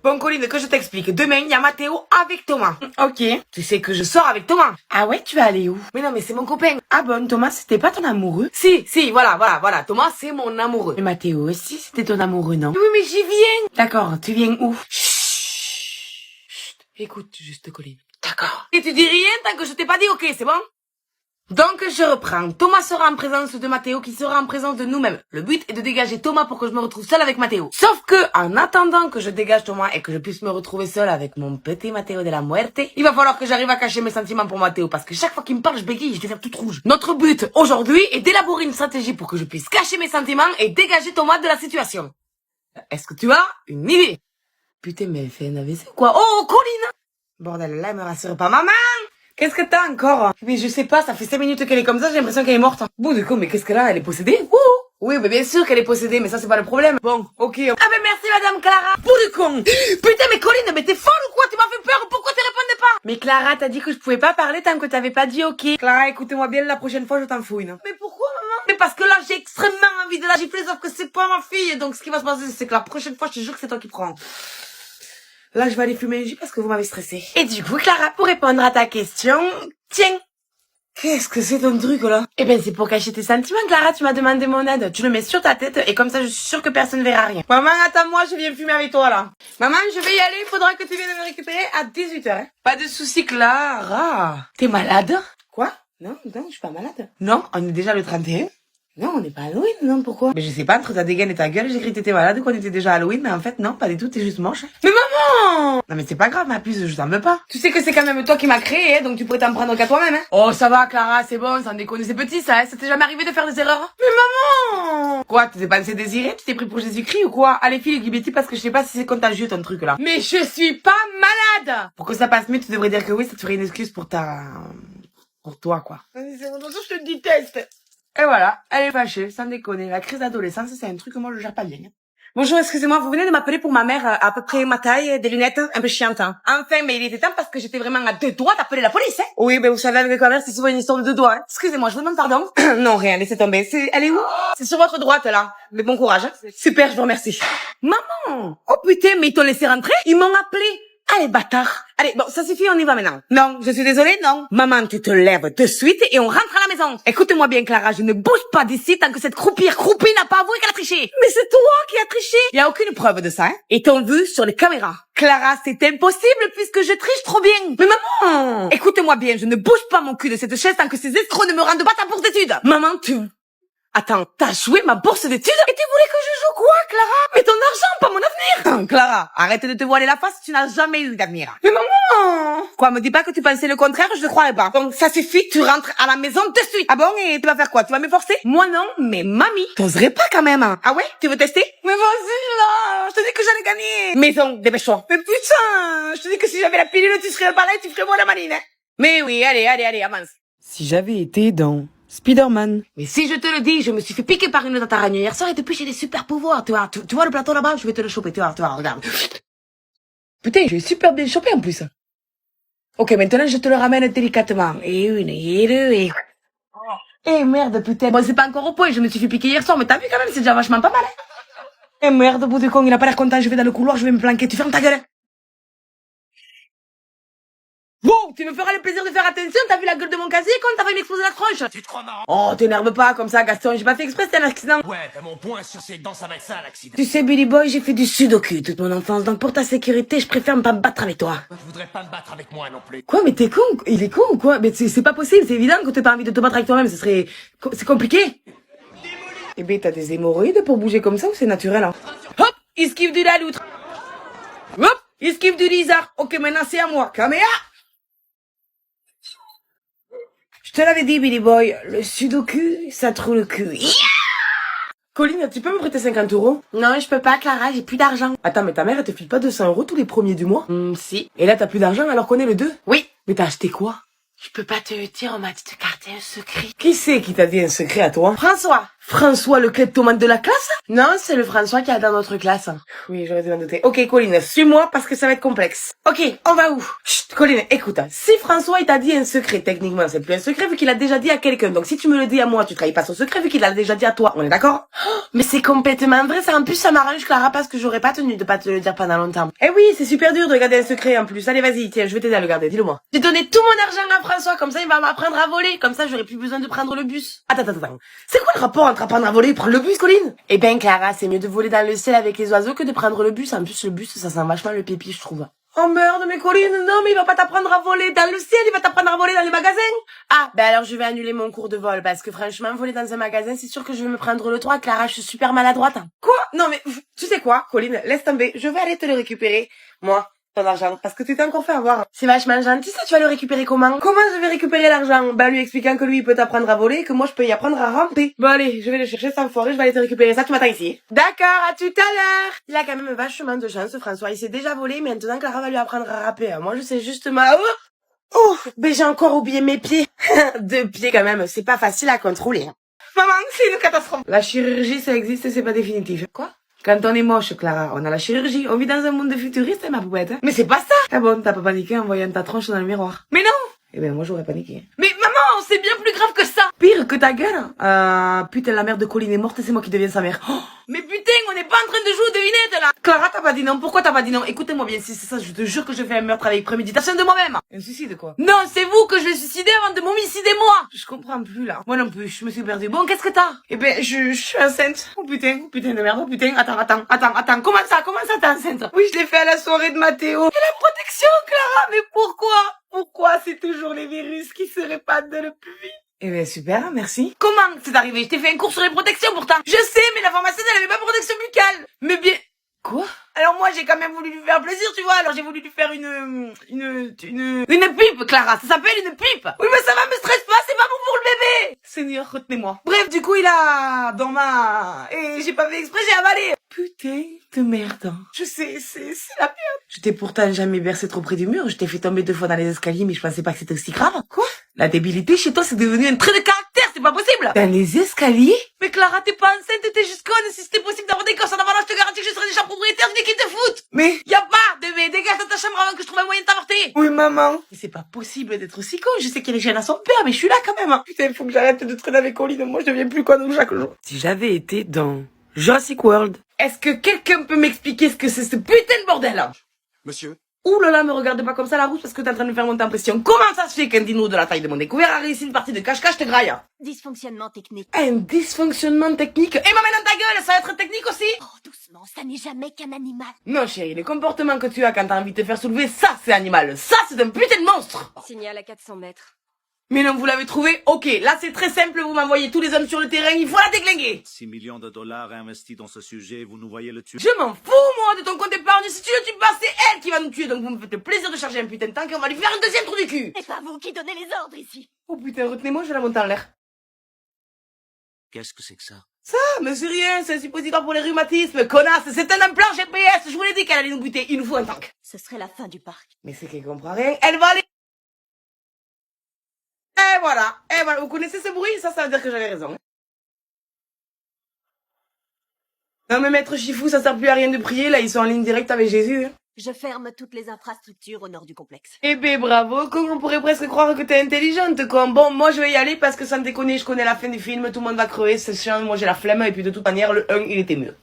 Bon, Colline, que je t'explique. Demain, il y a Mathéo avec Thomas. Ok. Tu sais que je sors avec Thomas. Ah ouais, tu vas aller où? Mais non, mais c'est mon copain. Ah bon, Thomas, c'était pas ton amoureux? Si, voilà. Thomas, c'est mon amoureux. Mais Mathéo aussi, c'était ton amoureux, non? Oui, mais j'y viens. D'accord, tu viens où? Chut. Écoute juste, Colline. D'accord. Et tu dis rien tant que je t'ai pas dit ok, c'est bon? Donc, je reprends. Thomas sera en présence de Mathéo qui sera en présence de nous-mêmes. Le but est de dégager Thomas pour que je me retrouve seule avec Mathéo. Sauf que, en attendant que je dégage Thomas et que je puisse me retrouver seule avec mon petit Mathéo de la muerte, il va falloir que j'arrive à cacher mes sentiments pour Mathéo parce que chaque fois qu'il me parle, je bégaye et je deviens toute rouge. Notre but, aujourd'hui, est d'élaborer une stratégie pour que je puisse cacher mes sentiments et dégager Thomas de la situation. Est-ce que tu as une idée? Putain, mais elle fait un AVC quoi? Oh, Colline! Bordel, là, elle me rassure pas. Maman! Qu'est-ce que t'as encore? Mais je sais pas, ça fait 5 minutes qu'elle est comme ça, j'ai l'impression qu'elle est morte. Bon, du coup, mais qu'est-ce qu'elle a? Elle est possédée? Ouh! Oui, mais bien sûr qu'elle est possédée, mais ça c'est pas le problème. Bon, ok. Ah ben merci madame Clara. Pour du con. Putain, mais Colline, mais t'es folle ou quoi? Tu m'as fait peur, pourquoi tu répondais pas? Mais Clara, t'as dit que je pouvais pas parler tant que t'avais pas dit ok. Clara, écoutez-moi bien, la prochaine fois je t'en fouille. Mais pourquoi maman? Mais parce que là j'ai extrêmement envie de la gifler, sauf que c'est pas ma fille. Donc ce qui va se passer, c'est que la prochaine fois, je te jure que c'est toi qui prends. Là, je vais aller fumer un jus parce que vous m'avez stressé. Et du coup, Clara, pour répondre à ta question, tiens. Qu'est-ce que c'est ton truc, là? Eh ben, c'est pour cacher tes sentiments, Clara, tu m'as demandé mon aide. Tu le mets sur ta tête et comme ça, je suis sûre que personne verra rien. Maman, attends-moi, je viens fumer avec toi, là. Maman, je vais y aller, il faudra que tu viennes me récupérer à 18h. Hein. Pas de soucis, Clara. T'es malade? Quoi? Non, je suis pas malade. Non, on est déjà le 31. Non, on n'est pas Halloween, non, pourquoi? Mais je sais pas, entre ta dégaine et ta gueule, j'ai cru que t'étais malade, qu'on était déjà Halloween, mais en fait, non, pas du tout, t'es juste moche. Mais maman! Non, mais c'est pas grave, ma puce, je t'en veux pas. Tu sais que c'est quand même toi qui m'as créé, hein, donc tu pourrais t'en prendre qu'à toi-même, hein. Oh, ça va, Clara, c'est bon, sans déconner, c'est petit, ça, hein, ça t'est jamais arrivé de faire des erreurs? Mais maman! Quoi, tu t'es pensé désiré? Tu t'es pris pour Jésus-Christ ou quoi? Allez, file, Guibetti, parce que je sais pas si c'est contagieux, ton truc, là. Mais je suis pas malade! Pour que ça passe mieux, tu devrais dire que oui, ça te ferait une excuse pour pour toi, quoi. Je te déteste. Et voilà, elle est fâchée, sans déconner. La crise d'adolescence, c'est un truc que moi, je gère pas bien. Bonjour, excusez-moi, vous venez de m'appeler pour ma mère, à peu près ma taille, des lunettes, un peu chiantes. Hein. Enfin, mais il était temps parce que j'étais vraiment à 2 doigts d'appeler la police, hein. Oui, ben vous savez, avec ma mère, c'est souvent une histoire de 2 doigts, hein. Excusez-moi, je vous demande pardon. Non, rien, laissez tomber. Elle est où? C'est sur votre droite, là. Mais bon courage, hein. Super, je vous remercie. Maman! Oh putain, mais ils t'ont laissé rentrer? Ils m'ont appelé. Allez, bâtard. Allez, bon, ça suffit, on y va maintenant. Non, je suis désolée, non. Maman, tu te lèves de suite et on rentre à la maison. Écoute-moi bien, Clara, je ne bouge pas d'ici tant que cette croupie n'a pas avoué qu'elle a triché. Mais c'est toi qui as triché. Y a aucune preuve de ça, hein. Et t'ont vu sur les caméras. Clara, c'est impossible puisque je triche trop bien. Mais maman! Écoute-moi bien, je ne bouge pas mon cul de cette chaise tant que ces escrocs ne me rendent pas ta bourse d'études. Maman, Attends, t'as joué ma bourse d'études? Et tu voulais que je joue quoi, Clara? Mais ton argent, pas mon avenir! Clara, arrête de te voiler la face, tu n'as jamais eu d'avenir. Mais maman! Quoi, me dis pas que tu pensais le contraire, je te croirais pas. Donc ça suffit, tu rentres à la maison de suite. Ah bon, et tu vas faire quoi? Tu vas me forcer? Moi non, mais mamie, t'oserais pas quand même. Ah ouais? Tu veux tester? Mais vas-y là, je te dis que j'allais gagner. Maison, dépêche-toi. Mais putain, je te dis que si j'avais la pilule, tu serais balai, tu ferais moi la maline. Hein. Mais oui, allez, avance. Si j'avais été dans Spider-Man. Mais si je te le dis, je me suis fait piquer par une tararagne hier soir et depuis j'ai des super pouvoirs, tu vois. Tu vois le plateau là-bas, je vais te le choper, tu vois, regarde. Putain, j'ai super bien chopé en plus. Ok, maintenant je te le ramène délicatement. Et une, et deux, et... Eh merde, putain. Bon, c'est pas encore au point, je me suis fait piquer hier soir, mais t'as vu quand même, c'est déjà vachement pas mal. Hein. Eh merde, bout de con, il a pas l'air content, je vais dans le couloir, je vais me planquer, tu fermes ta gueule. Wow, tu me feras le plaisir de faire attention, t'as vu la gueule de mon casier quand t'as failli m'exploser la tronche? Tu te crois marrant? Oh, t'énerve pas comme ça, Gaston, j'ai pas fait exprès, c'était un accident. Ouais, t'as mon poing sur ses dents, ça va être ça, l'accident. Tu sais, Billy Boy, j'ai fait du sudoku toute mon enfance, donc pour ta sécurité, je préfère me pas me battre avec toi. Je voudrais pas me battre avec moi non plus. Quoi, mais t'es con? Il est con ou quoi? Mais c'est pas possible, c'est évident que t'aies pas envie de te battre avec toi-même, c'est compliqué. Eh ben, t'as des hémorroïdes pour bouger comme ça ou c'est naturel, hein? Hop, esquive de la loutre. Hop, esquive du lizard. Ok, maintenant c'est à moi. Caméra! Je te l'avais dit, Billy Boy, le sudoku, ça trouve le cul. Yeah. Colline, tu peux me prêter 50 €? Non, je peux pas, Clara, j'ai plus d'argent. Attends, mais ta mère, elle te file pas 200 € tous les premiers du mois? Si. Et là, t'as plus d'argent alors qu'on est le 2? Oui. Mais t'as acheté quoi? Je peux pas te dire, on m'a dit de garder c'est un secret. Qui c'est qui t'a dit un secret à toi? François. François, le kleptomane de la classe? Non, c'est le François qui est dans notre classe. Oui, j'aurais dû m'en douter. Ok, Colline, suis-moi parce que ça va être complexe. Ok, on va où? Chut, Colline, écoute, si François il t'a dit un secret, techniquement c'est plus un secret vu qu'il a déjà dit à quelqu'un. Donc si tu me le dis à moi, tu trahis pas son secret vu qu'il l'a déjà dit à toi. On est d'accord? Mais c'est complètement vrai, ça en plus ça m'arrange Clara parce que j'aurais pas tenu de pas te le dire pendant longtemps. Eh oui, c'est super dur de garder un secret en plus. Allez, vas-y, tiens, je vais t'aider à le garder, dis-le-moi. J'ai donné tout mon argent à François, comme ça il va m'apprendre à voler, comme ça j'aurai plus besoin de prendre le bus. Attends. C'est quoi le rapport entre apprendre à voler et prendre le bus, Colline? Eh ben Clara, c'est mieux de voler dans le ciel avec les oiseaux que de prendre le bus. En plus le bus ça sent vachement le pipi je trouve. Oh merde, mais Colline, non, mais il va pas t'apprendre à voler dans le ciel, il va t'apprendre à voler dans les magasins. Ah, ben alors je vais annuler mon cours de vol, parce que franchement, voler dans un magasin, c'est sûr que je vais me prendre le 3, Clara, je suis super maladroite. Quoi? Non, mais tu sais quoi, Colline, laisse tomber, je vais aller te le récupérer. Moi, ton argent, parce que tu t'es encore fait avoir. C'est vachement gentil, ça, tu vas le récupérer comment? Comment je vais récupérer l'argent? Ben, lui expliquant que lui, il peut t'apprendre à voler et que moi, je peux y apprendre à ramper. Bon, allez, je vais le chercher sans forêt, je vais aller te récupérer ça, tu m'attends ici. D'accord, à tout à l'heure. Il a quand même vachement de chance, François. Il s'est déjà volé, mais maintenant, Clara va lui apprendre à rapper. Moi, je sais juste Oh, ben j'ai encore oublié mes pieds. 2 pieds quand même, c'est pas facile à contrôler. Maman, c'est une catastrophe. La chirurgie, ça existe, c'est pas définitif. Quoi? Quand on est moche, Clara, on a la chirurgie. On vit dans un monde futuriste, ma poupette. Mais c'est pas ça. Ah bon, t'as pas paniqué en voyant ta tronche dans le miroir? Mais non. Eh ben, moi, j'aurais paniqué. Mais maman, c'est bien plus grave que ça. Pire que ta gueule. Putain, la mère de Colline est morte, c'est moi qui deviens sa mère. Oh, mais putain, on n'est pas en train de jouer aux devinettes là. Clara, t'as pas dit non. Pourquoi t'as pas dit non? Écoutez-moi bien, si c'est ça, je te jure que je fais un meurtre avec préméditation de moi-même. Un suicide, quoi? Non, c'est vous que je vais suicider avant de m'homicider moi. Je comprends plus, là. Moi non plus, je me suis perdue. Bon, qu'est-ce que t'as? Eh ben, je suis enceinte. Oh putain de merde, oh putain. Attends. Comment ça t'es enceinte? Oui, je l'ai fait à la soirée de Mathéo. Et la protection, Clara, mais pourquoi? Pourquoi c'est toujours les virus qui se répandent le plus vite? Eh ben, super, merci. Comment c'est arrivé? Je t'ai fait un cours sur les protections pourtant. Je sais, mais la pharmacienne, elle avait pas protection buccale. Mais bien... Quoi? Alors moi, j'ai quand même voulu lui faire plaisir, tu vois. Alors j'ai voulu lui faire une pipe, Clara. Ça s'appelle une pipe. Oui, mais ça va, me stresse pas, c'est pas bon pour le bébé. Seigneur, retenez-moi. Bref, du coup, il a... dans ma... Et j'ai pas fait exprès, j'ai avalé. Putain de merde. Je sais, c'est la merde. Je t'ai pourtant jamais bercé trop près du mur. Je t'ai fait tomber 2 fois dans les escaliers, mais je pensais pas que c'était aussi grave. Quoi? La débilité chez toi, c'est devenu un trait de caractère, c'est pas possible. Dans les escaliers? Mais Clara, t'es pas enceinte, t'es juste conne. Si c'était possible d'avoir des gosses en avalanche, je te garantis que je serais déjà propriétaire d'une équipe de foot. Mais... Y a pas de mais dégage de ta chambre avant que je trouve un moyen de t'avorter. Oui, maman. Mais c'est pas possible d'être aussi con. Je sais qu'il est gêne à son père, mais je suis là quand même. Putain, il faut que j'arrête de traîner avec Colline. Moi, je deviens plus conne chaque jour. Si j'avais été dans Jurassic World, est-ce que quelqu'un peut m'expliquer ce que c'est ce putain de bordel? Monsieur? Ouh là là, me regarde pas comme ça la rousse parce que t'es en train de me faire monter en pression. Comment ça se fait qu'un dino de la taille de mon découvert a réussi une partie de cache-cache te graille? Dysfonctionnement technique. Un dysfonctionnement technique? Et ma main dans ta gueule, ça va être technique aussi? Oh, doucement, ça n'est jamais qu'un animal. Non chérie, les comportements que tu as quand t'as envie de te faire soulever, ça c'est animal. Ça c'est un putain de monstre. Signal à 400 mètres. Mais non, vous l'avez trouvé? Ok, là c'est très simple, vous m'envoyez tous les hommes sur le terrain, il faut la déglinguer. 6 millions de dollars investis dans ce sujet, vous nous voyez le tuer. Je m'en fous, moi, de ton compte épargne. Si tu le tues pas, c'est elle qui va nous tuer. Donc vous me faites le plaisir de charger un putain de tank et on va lui faire un 2e trou du cul. C'est pas vous qui donnez les ordres ici. Oh putain, retenez-moi, je vais la monter en l'air. Qu'est-ce que c'est que ça? Ça, mais c'est rien, c'est un suppositoire pour les rhumatismes, connasse. C'est un implant GPS, je vous l'ai dit qu'elle allait nous buter. Il nous faut un tank. Ce serait la fin du parc. Mais c'est qu'elle comprend rien, elle va aller... Et voilà, vous connaissez ce bruit? Ça veut dire que j'avais raison. Non mais maître Chifou, ça sert plus à rien de prier, là ils sont en ligne directe avec Jésus. Je ferme toutes les infrastructures au nord du complexe. Eh ben bravo, comme on pourrait presque croire que t'es intelligente quoi. Bon, moi je vais y aller parce que sans déconner, je connais la fin du film, tout le monde va crever, c'est chiant, moi j'ai la flemme et puis de toute manière le 1 il était mieux.